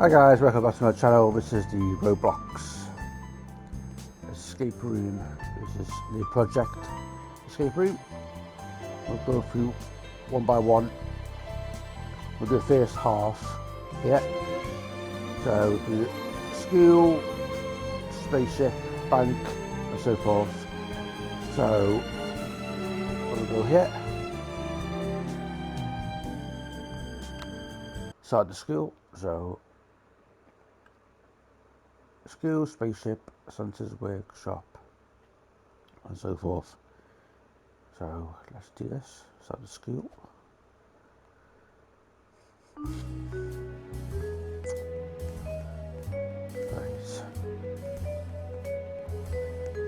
Hi guys, welcome back to my channel. This is the Roblox escape room. This is the project escape room. We'll go through one by one. We'll do the first half here. So we'll do school, spaceship, bank and so forth. So we'll go here. Start the school. So school, spaceship, Santa's workshop and so forth. So let's do this. Start the school. Right.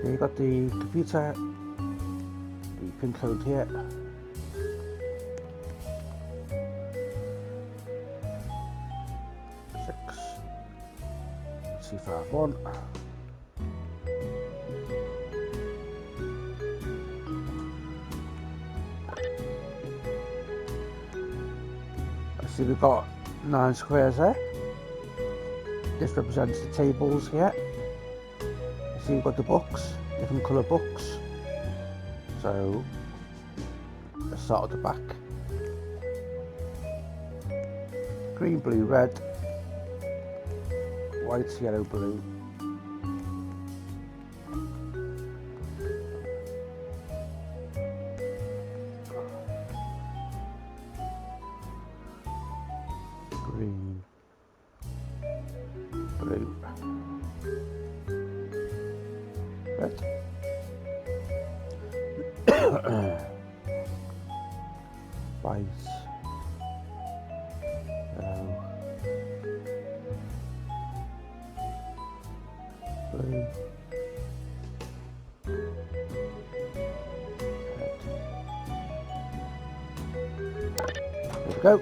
Here you got the computer, the pin code here. C51. I see we've got 9 squares there. This represents the tables here. You see we've got the books, different colour books. So let's start at the back. Green, blue, red, white, yellow, blue. Green, blue, red. White, yellow, blue, red. There we go.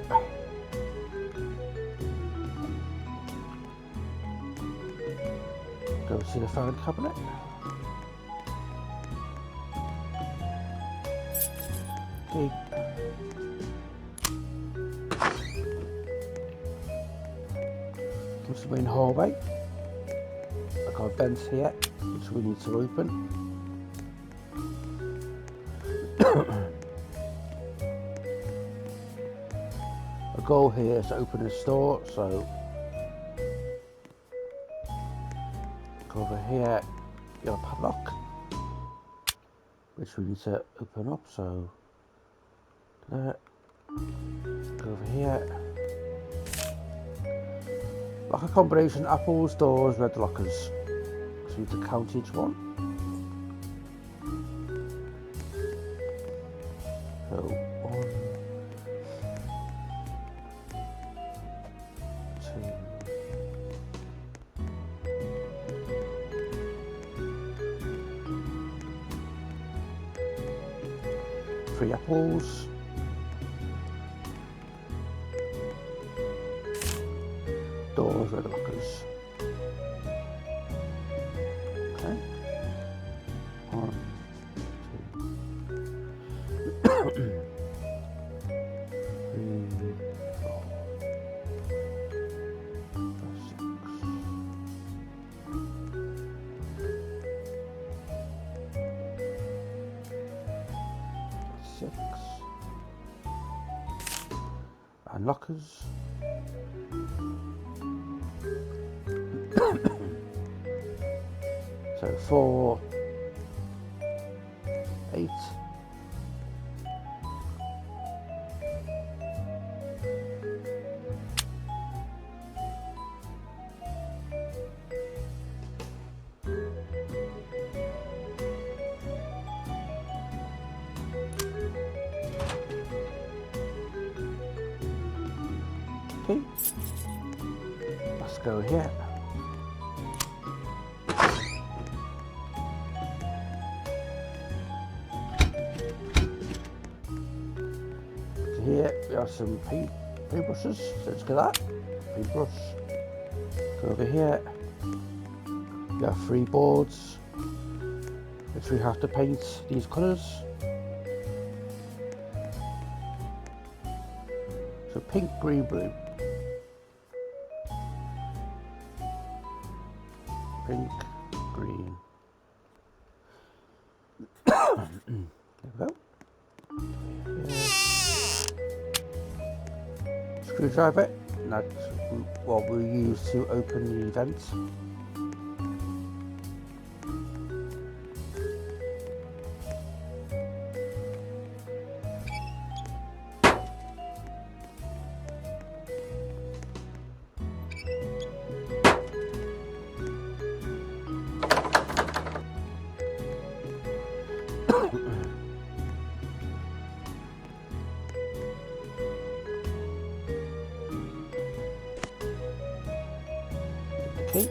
Go to the phone cabinet. Okay. Comes to the main hallway. I've got a vent here, which we need to open. The goal here is to open this door, so go over here, you got a padlock, which we need to open up, so there. Go over here. Like a combination, apples, doors, red lockers. So you need to count each one. So 1, 2, 3 apples. Doors, red lockers. Okay. 1, 2, 3, 4, 6. And lockers. So 4, 8. Okay, let's go here. Here we have some paintbrushes, so let's get that. Paintbrush. Go over here. We have 3 boards, which we have to paint these colours. So pink, green, blue. pink, green. There we go. Screwdriver, that's what we use to open the vents. Okay.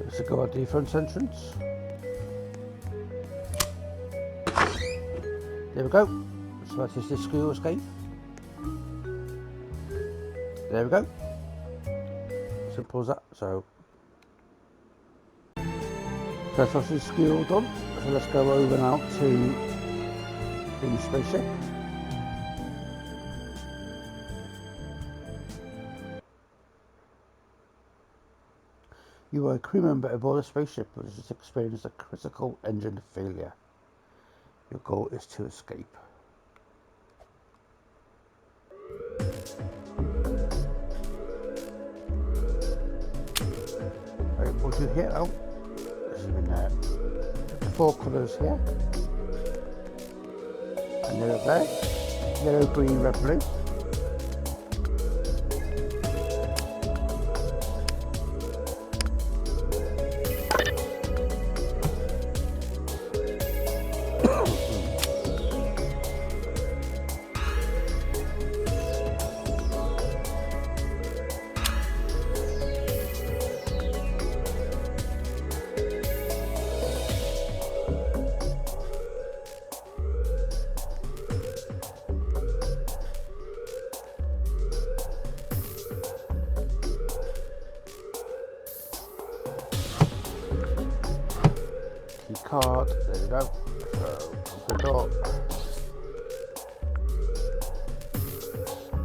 Let's go at the front entrance. There we go. So that is the screw escape. There we go. Simple as that. So that's obviously the screw all done. So let's go over now to the spaceship. You are a crew member aboard a spaceship which has experienced a critical engine failure. Your goal is to escape. Right, we'll do here now. This is in the 4 colours here. And they're up there. Yellow, green, red, blue. Card, there we go. So open the door.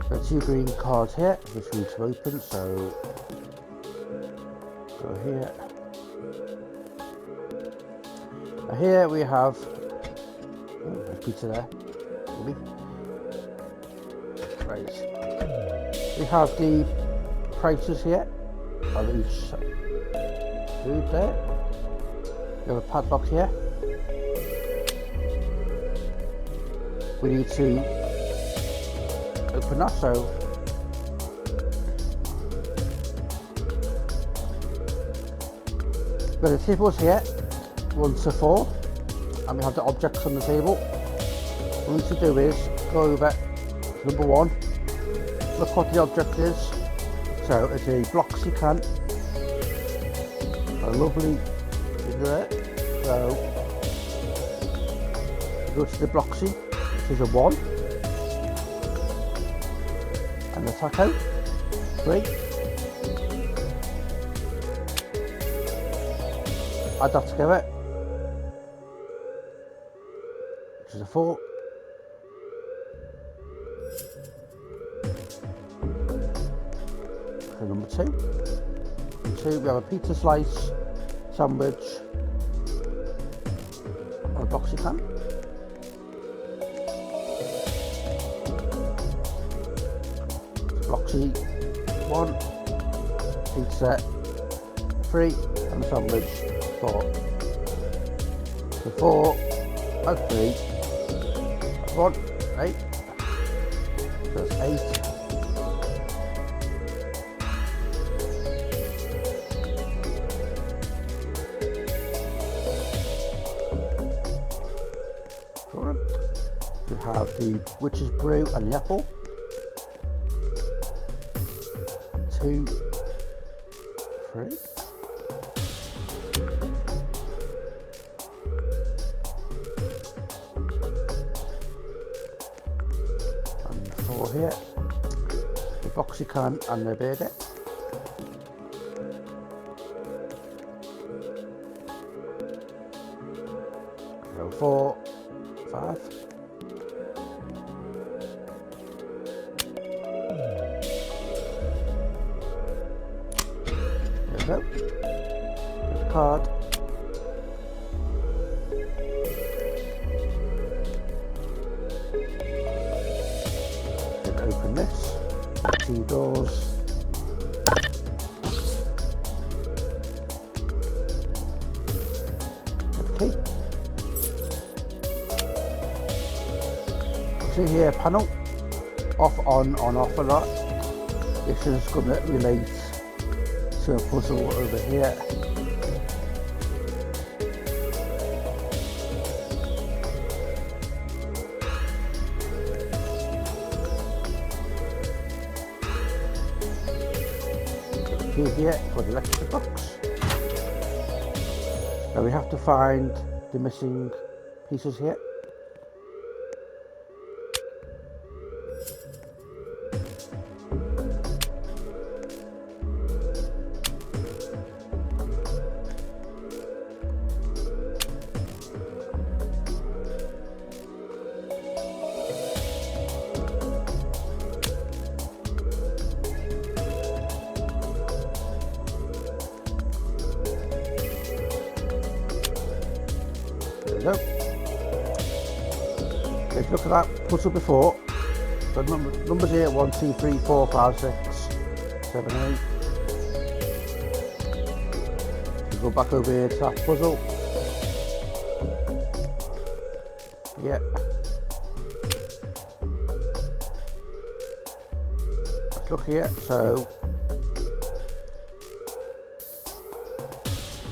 So 2 green cards here, which we need to open, so go here. Now here we have a pizza there. Maybe. Right. We have the prices here of each food there. We have a padlock here. We need to open that, so we have the tables here, 1 to 4, and we have the objects on the table. What we need to do is go over to number 1, look what the object is. So it's a Bloxy can, a lovely there. So go to the Bloxy, which is a 1, and the taco, 3. Add that together, which is a 4. So number 2. Number 2, we have a pizza slice, sandwich, on a Bloxy can. Bloxy 1, pizza 3, and a sandwich 4. So 4 and 3, 1, 8. So that's 8. We have the witch's brew and the apple. 2, 3. And 4 here. The Bloxy can and the burger. So 4, 5. Get the card. Then open this. 2 doors. Okay. See here, panel. Off, on, off a lot. This is going to relate to a puzzle over here. Here for the electric box. Now we have to find the missing pieces here. There we go. If you look at that puzzle before, the numbers here 1, 2, 3, 4, 5, 6, 7, 8. You go back over here to that puzzle. Yeah. Let's look here. So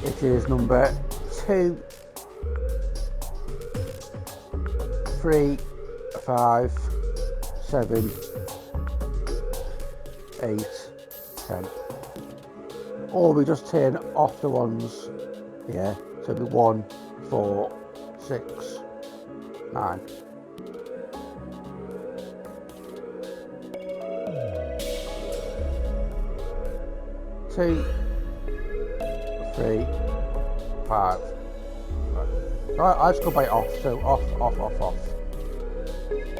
it is number 2, 3, 5, 7, 8, 10. Or we just turn off the ones here. So it'll be 1, 4, 6, 9. Two, 3, 5. Right. So I just go by off. So off, off, off, off.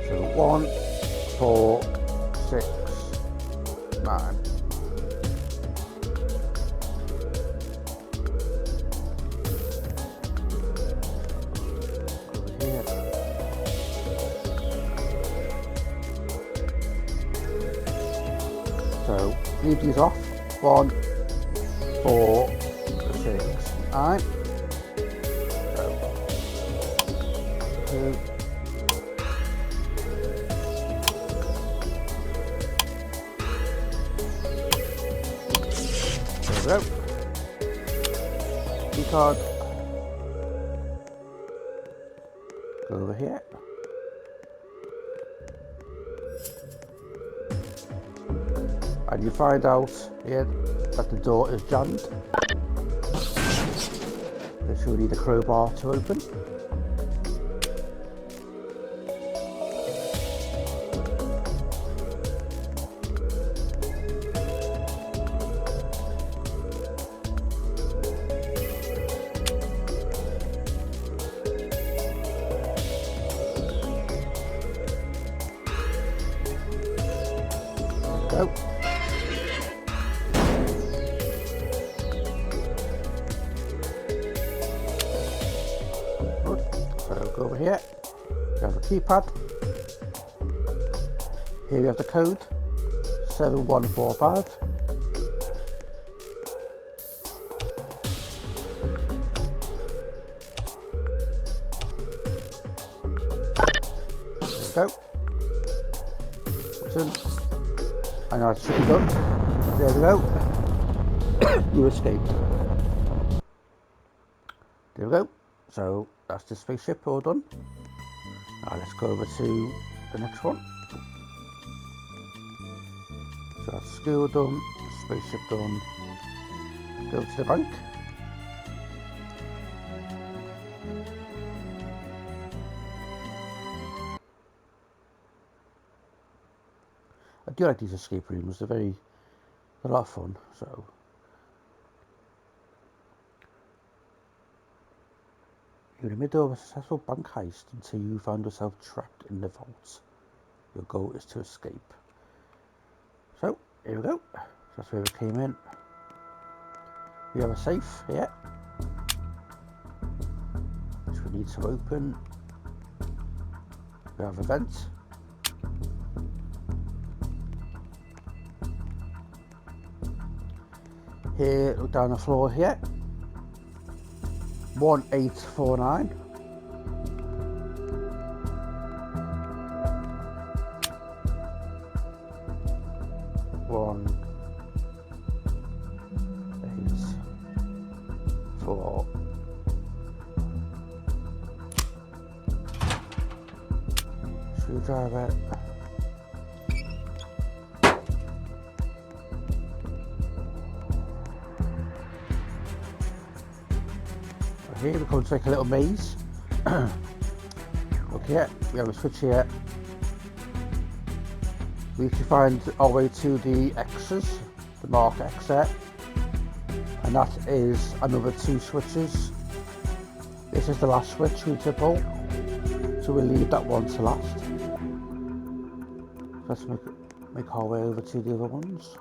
So 1, 4, 6, 9. Over here. So leave these off. 1, 4, 6, 9. So 2. There we go. Key card. Go over here. And you find out here that the door is jammed. So you'll need a crowbar to open. There we go. Go over here, we have a keypad. Here we have the code 7145. There we go. Button. And now it should be done. There we go. You escaped. There we go. So that's the spaceship all done. Now let's go over to the next one. So that's school done, spaceship done. Go to the bank. I do like these escape rooms, they're a lot of fun. So you're in the middle of a successful bank heist until you find yourself trapped in the vault. Your goal is to escape. So, here we go. That's where we came in. We have a safe here, which we need to open. We have a vent. Here, look down the floor here. 1849. One, 8, 4. Screwdriver. Here we come to like a little maze. Look here, we have a switch here. We need to find our way to the X's, the mark X there. And that is another 2 switches. This is the last switch we need to pull. So we'll leave that one to last. Let's make our way over to the other ones.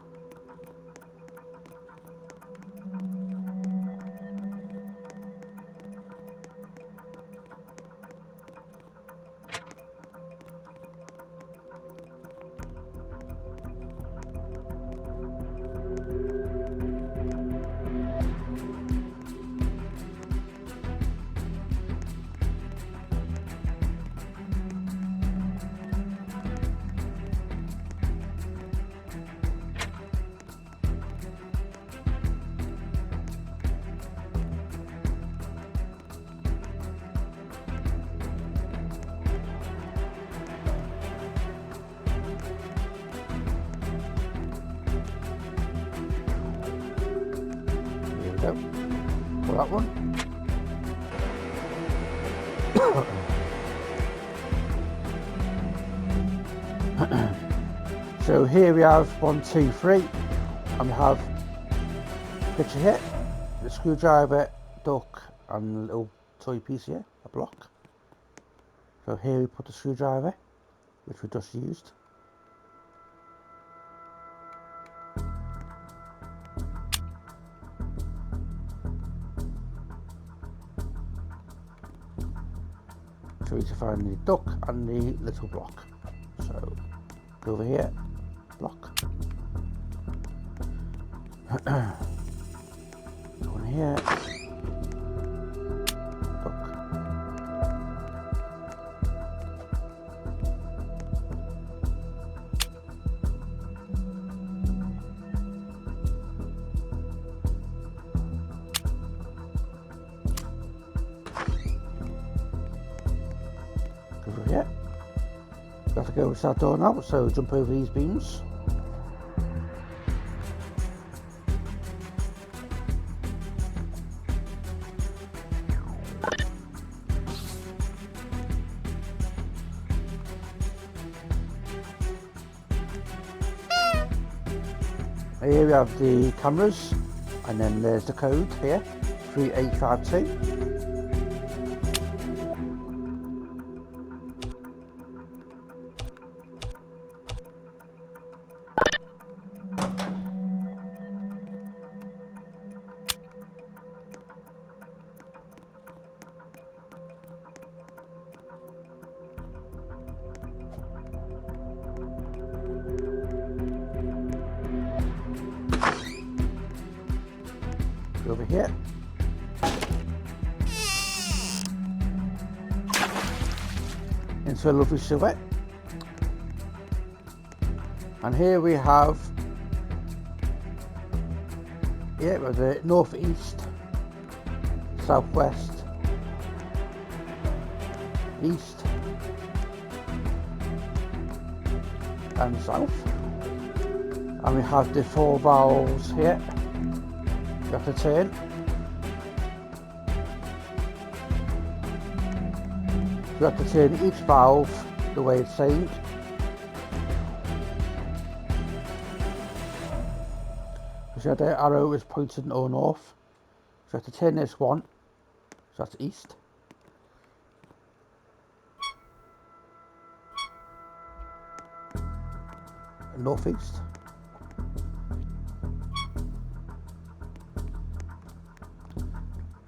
Here we go. For that one. So here we have 1, 2, 3, and we have a picture here, the screwdriver, duck, and a little toy piece here, a block. So here we put the screwdriver, which we just used. So we need to find the duck and the little block. So go over here, block. Go in here, duck. Go over here. We have to go to that door now, so jump over these beams. Here we have the cameras, and then there's the code here, 3852. Over here. Into a lovely silhouette. And here we have the northeast, southwest, east, and south. And we have the 4 valves here. You have to turn. You have to turn each valve the way it's saying. So the arrow is pointing on north. So you have to turn this one. So that's east. And northeast.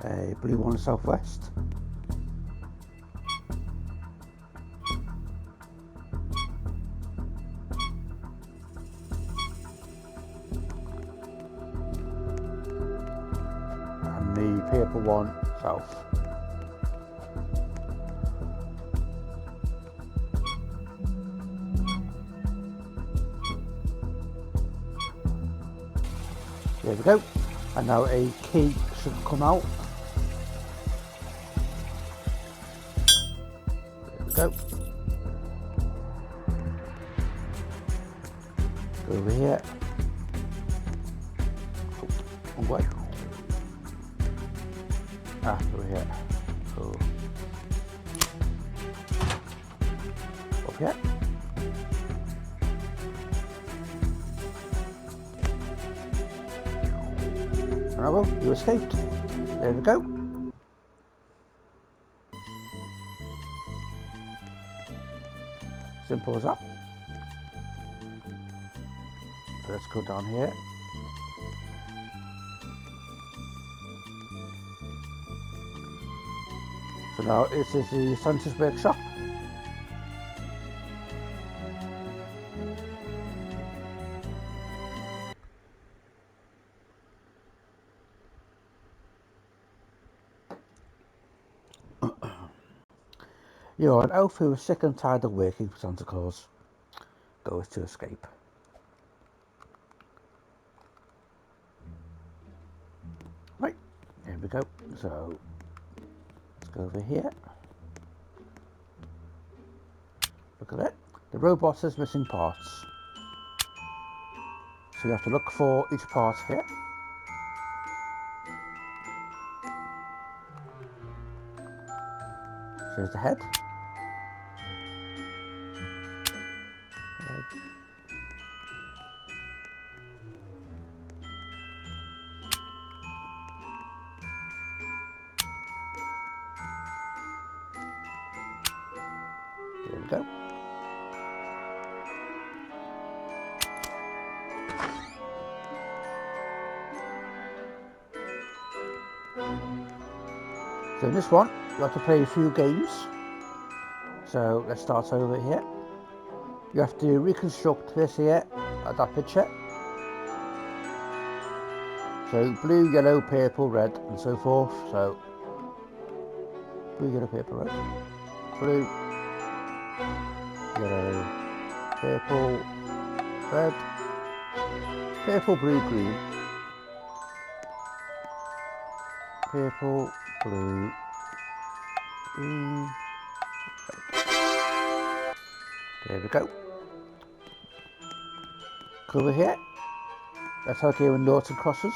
A blue one southwest. And the purple one south. There we go. And now a key should come out. There we go. Go over here. Oh, wrong way. Over here. So, up here. Oh well, you escaped. There we go. Simple as that. So let's go down here. So now this is the Santa's workshop. You're an elf who is sick and tired of working for Santa Claus. Goes to escape. Right, here we go. So let's go over here. Look at it. The robot is missing parts. So you have to look for each part here. Here's the head. There we go. So in this one, you have to play a few games. So let's start over here. You have to reconstruct this here, that picture. So blue, yellow, purple, red, and so forth. So blue, yellow, purple, red. Blue, yellow, purple, red. Purple, blue, green. Purple, blue, green. There we go. Go over here. Let's have a game with noughts and crosses.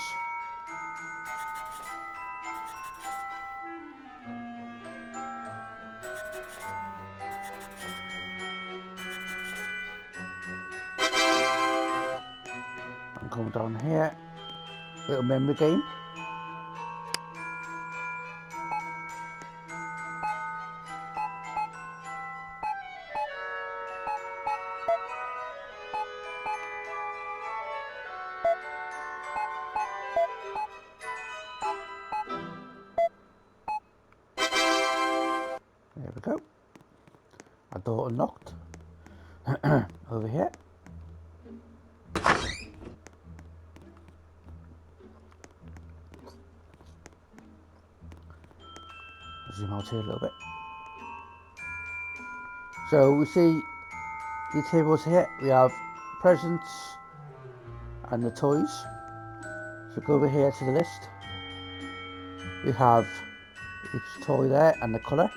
And come down here. Little memory game. There we go. A door unlocked. Over here. Zoom out here a little bit. So we see the tables here. We have presents and the toys. So go over here to the list. We have each toy there and the colour.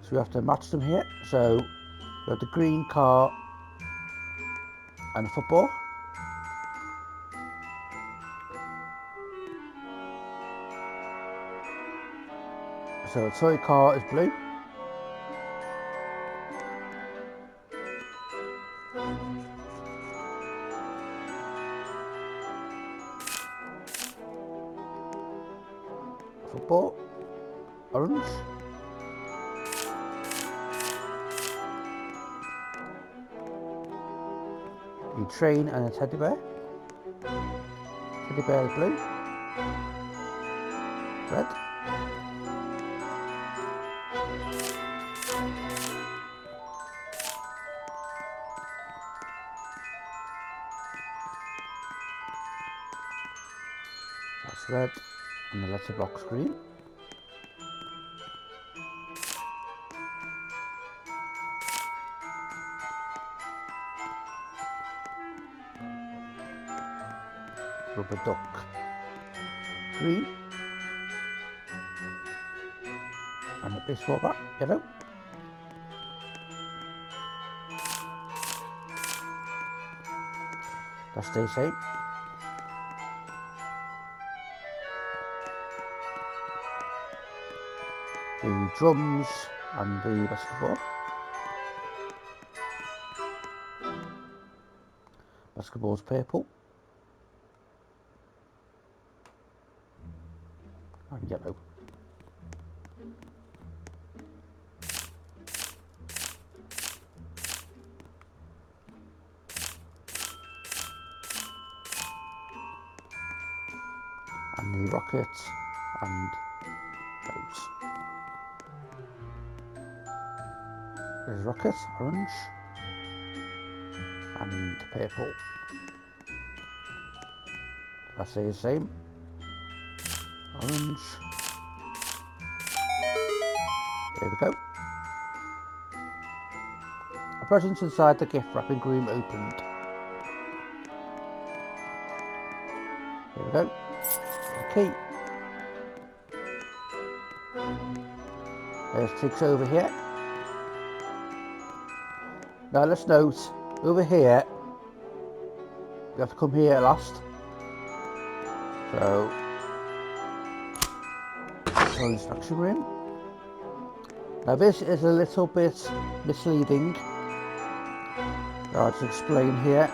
So we have to match them here. So we have the green car and the football. So the toy car is blue. Football, orange. The train and a teddy bear. Teddy bear is blue. red. That's red, and the letterbox green. Rubber duck green, and a baseball bat yellow. That stays same. The drums and the basketball. Basketball's purple and yellow. And the rockets and those. There's rockets, orange and purple. That's the same. Orange. There we go. A present inside the gift wrapping room opened. There we go. Okay. There's ticks over here. Now let's note, over here, we have to come here last. So, inspection room. Now this is a little bit misleading. I'll just explain here.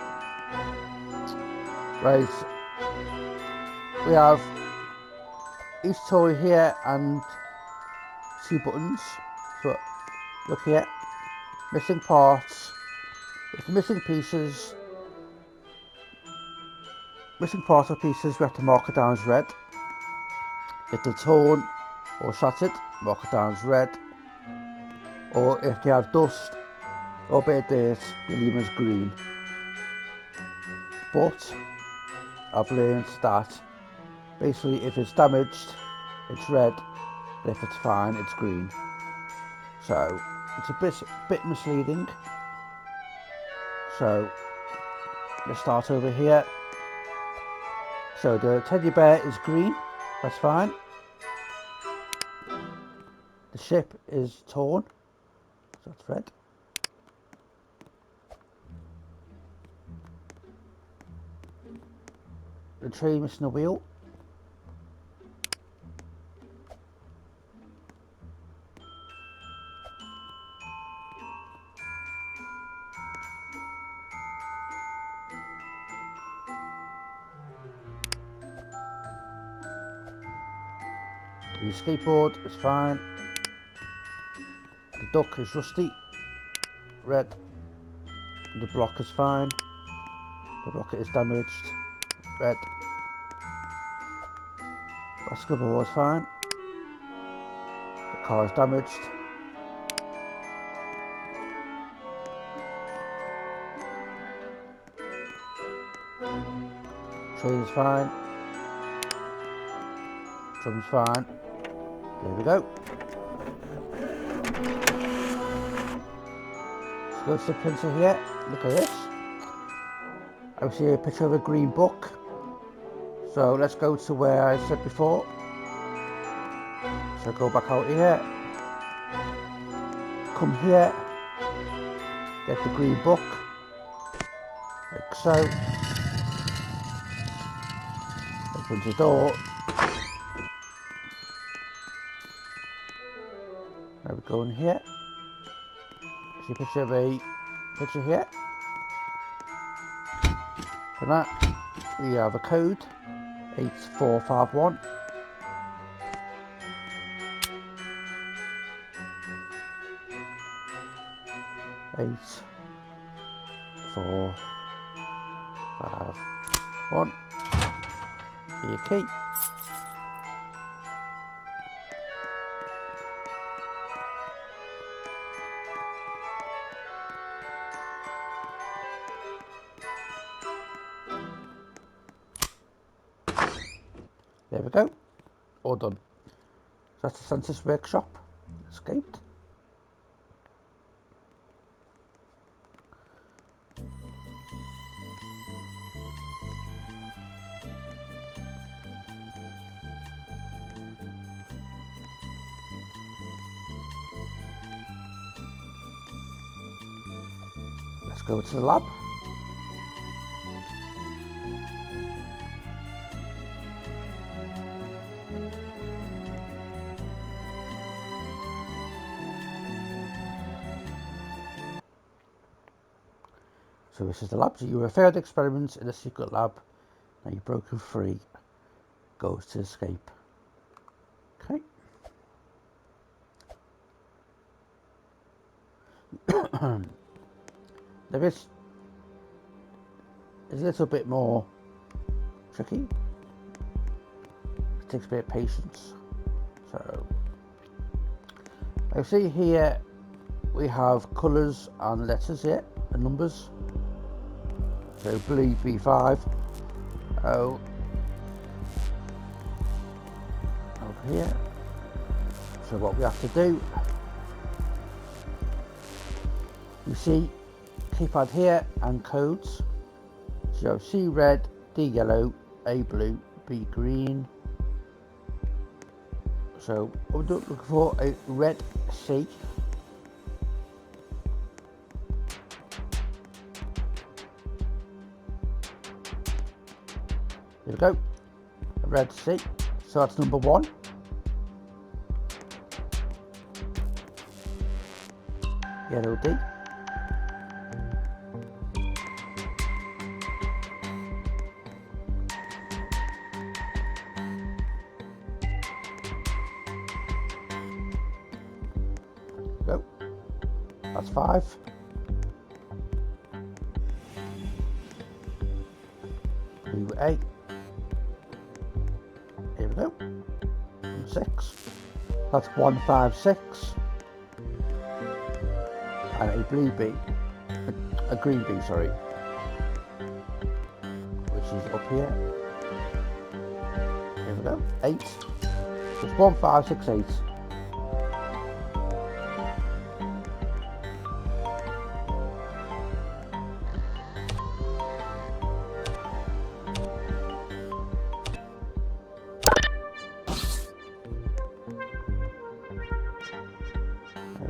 Right, we have each toy here and 2 buttons. So look here, missing parts. If the missing parts or pieces, we have to mark it down as red. If they're torn or shattered, mark it down as red. Or if they have dust or a bit of dirt, we leave them as green. But I've learned that basically if it's damaged, it's red, and if it's fine, it's green. So it's a bit misleading. So let's start over here. So the teddy bear is green, that's fine. The ship is torn, so that's red. The tree missing a wheel. The skateboard is fine. The duck is rusty, red. The block is fine. The rocket is damaged, red. Basketball is fine. The car is damaged. Train is fine. Drum's fine. There we go. Let's go to the printer here. Look at this. I see a picture of a green book. So let's go to where I said before. So go back out here. Come here. Get the green book. Like so. Opens the door. Now we go in here. See a picture of a picture here. For that, we have a code 8451. Eight, 4, 5, 1. Your key. There we go. All done. So that's the census workshop. Escaped. Let's go to the lab. So this is the lab. So you were failed experiments in a secret lab. Now you've broken free. Goes to escape. Okay. There is a little bit more tricky. It takes a bit of patience. So I see here we have colours and letters here and numbers. So blue B5. Oh, over here. So what we have to do, you see keypad here and codes. So C red, D yellow, A blue, B green. So we're looking for a red C. There we go, a red C. So that's number 1. Yellow D. Go. That's 5. Blue A. Here we go. 6. That's 1, 5, 6. And a blue B. A green B, sorry. Which is up here. Here we go. 8. So it's 1, 5, 6, 8.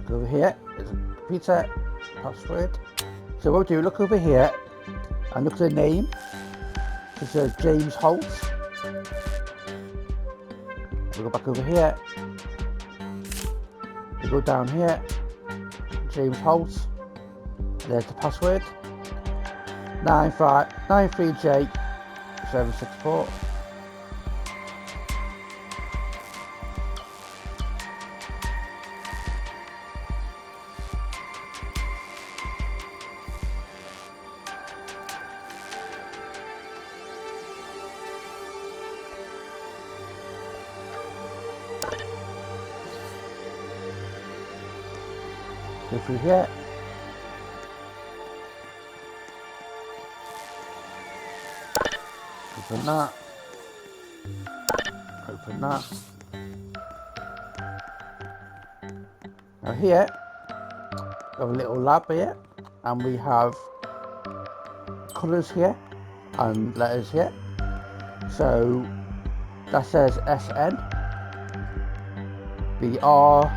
Over here is a computer password. So what we do, look over here and look at the name. It says James Holt. We go back over here. We go down here. James Holt. There's the password. 93J764. Go through here. Open that. Open that. Now here, we have a little lab here, and we have colours here and letters here. So that says SN, BR,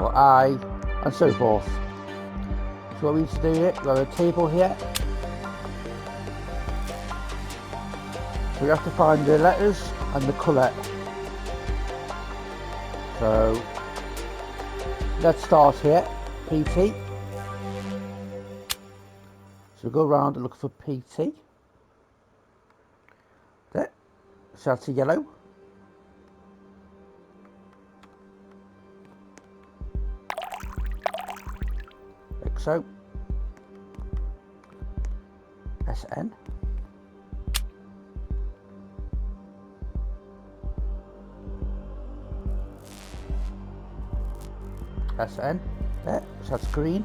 LI, and so forth. So what we need to do here, we have a table here. So we have to find the letters and the colour. So let's start here, PT. So we go around and look for PT. There, so that's a yellow. Like so. SN. SN. There, so that's green.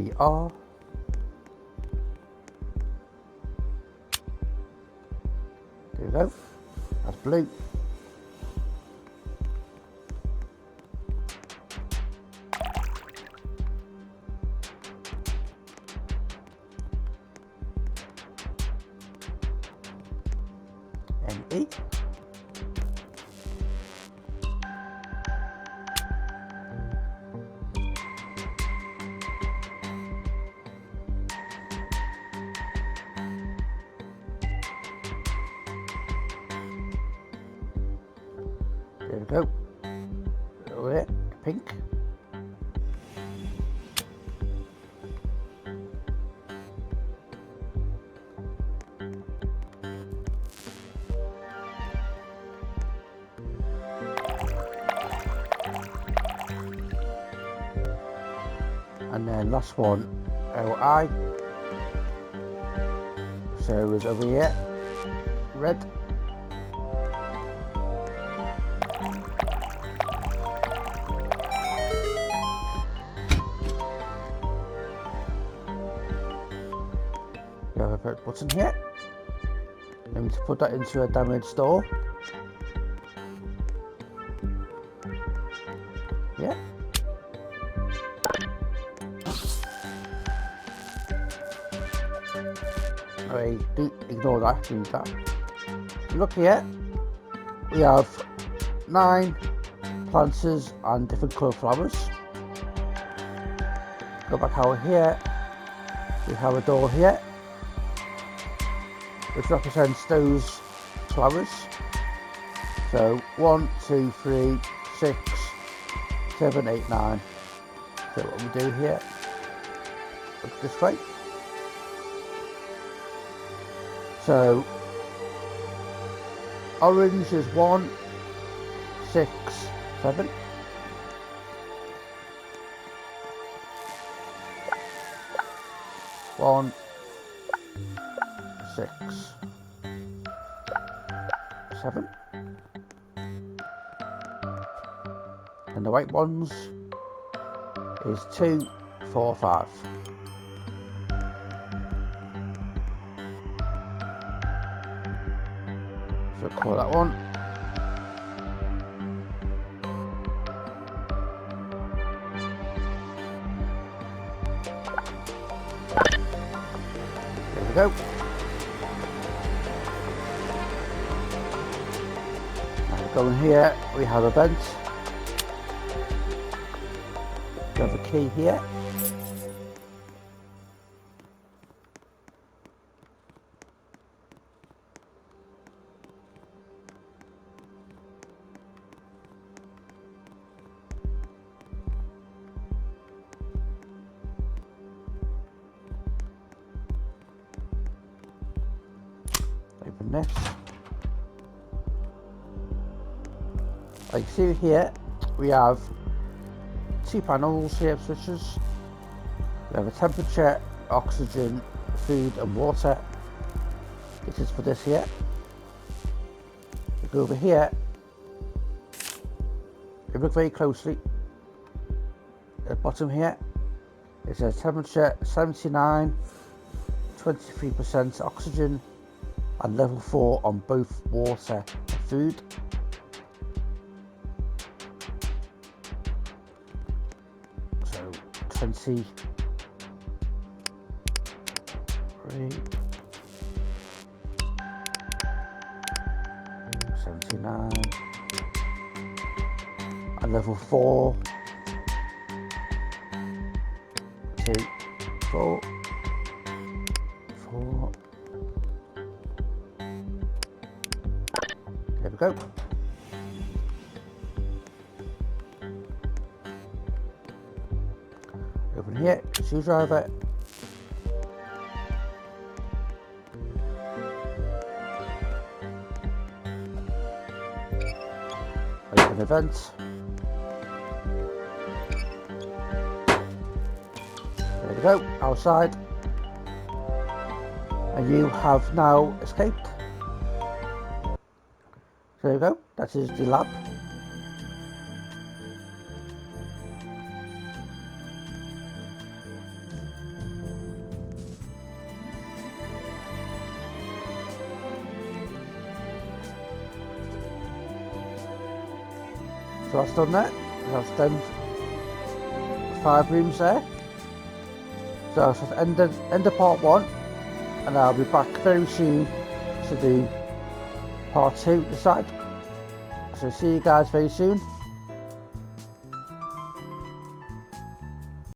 VR. There we go. That's blue. NE. There we go. Over there, pink. And then last one, LI. So it's over here, red. We have a button here. Then we need to put that into a damaged store. Yeah. Alright, do ignore that, do that. Look here, we have 9 planters and different colour flowers. Go back out here, we have a door here, which represents those flowers. So 1, 2, 3, 6, 7, 8, 9. So what we do here, look this way. So orange is 1, 6, 7. One, 6, 7. And the white ones is 2, 4, 5. So call that one. There we go. Now going here, we have a vent. We have a key here. Open this. Like see here, we have 2 panels here, switches. We have a temperature, oxygen, food and water. This is for this here. We go over here. If you look very closely, at the bottom here, it says temperature 79, 23% oxygen, and level 4 on both water and food. So 23, 79, and level 4, 2, 4, 4. There we go. Open here, screwdriver. Open the vent. There we go, outside. And you have now escaped. So there we go, that is the lab. So that's done that. That's done 5 rooms there. So that's end of part 1, and I'll be back very soon to do part 2 this side. So see you guys very soon.